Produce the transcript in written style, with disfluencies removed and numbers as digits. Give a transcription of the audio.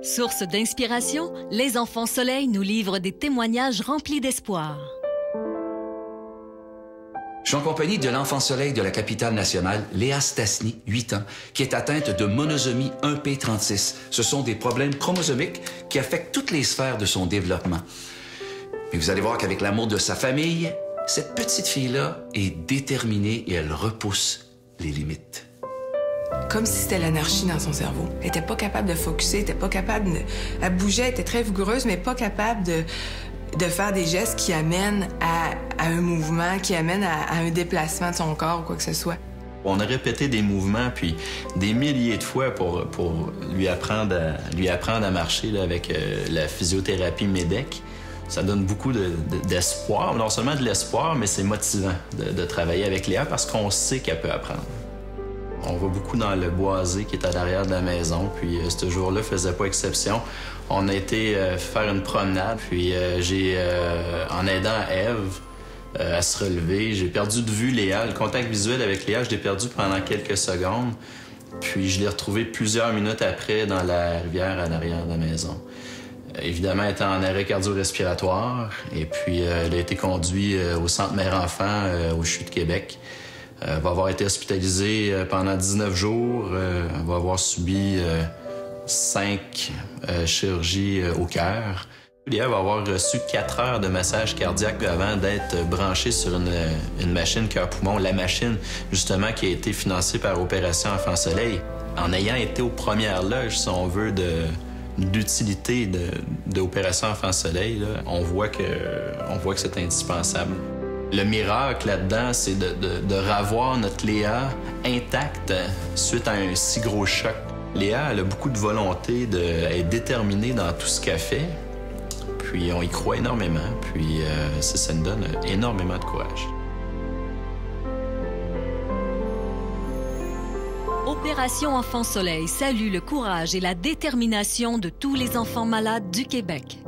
Source d'inspiration, les Enfants Soleil nous livrent des témoignages remplis d'espoir. Je suis en compagnie de l'enfant soleil de la capitale nationale, Léa Stasny, 8 ans, qui est atteinte de monosomie 1p36. Ce sont des problèmes chromosomiques qui affectent toutes les sphères de son développement. Mais vous allez voir qu'avec l'amour de sa famille, cette petite fille-là est déterminée et elle repousse les limites. Comme si c'était l'anarchie dans son cerveau. Elle était pas capable de focusser, elle était pas capable de... Elle bougeait, elle était très vigoureuse, mais pas capable de faire des gestes qui amènent à un mouvement, qui amènent à un déplacement de son corps ou quoi que ce soit. On a répété des mouvements, puis des milliers de fois pour lui apprendre à marcher là, avec la physiothérapie MEDEC. Ça donne beaucoup d'espoir, non seulement de l'espoir, mais c'est motivant de travailler avec Léa parce qu'on sait qu'elle peut apprendre. On va beaucoup dans le boisé qui est à l'arrière de la maison, puis ce jour-là faisait pas exception. On a été faire une promenade, puis en aidant Ève à se relever, j'ai perdu de vue Léa. Le contact visuel avec Léa, je l'ai perdu pendant quelques secondes, puis je l'ai retrouvée plusieurs minutes après dans la rivière à l'arrière de la maison. Évidemment, elle était en arrêt cardio-respiratoire, et puis elle a été conduite au Centre Mère-Enfant au CHU de Québec. Elle va avoir été hospitalisée pendant 19 jours. Elle va avoir subi 5 chirurgies au cœur. Léa va avoir reçu 4 heures de massage cardiaque avant d'être branchée sur une machine cœur-poumon. La machine, justement, qui a été financée par Opération Enfants Soleil. En ayant été aux premières loges, si on veut, d'utilité de Opération Enfants Soleil, là, on voit que c'est indispensable. Le miracle là-dedans, c'est de revoir notre Léa intacte suite à un si gros choc. Léa, elle a beaucoup de volonté, elle est déterminée dans tout ce qu'elle fait. Puis on y croit énormément, puis ça nous donne énormément de courage. Opération Enfants Soleil salue le courage et la détermination de tous les enfants malades du Québec.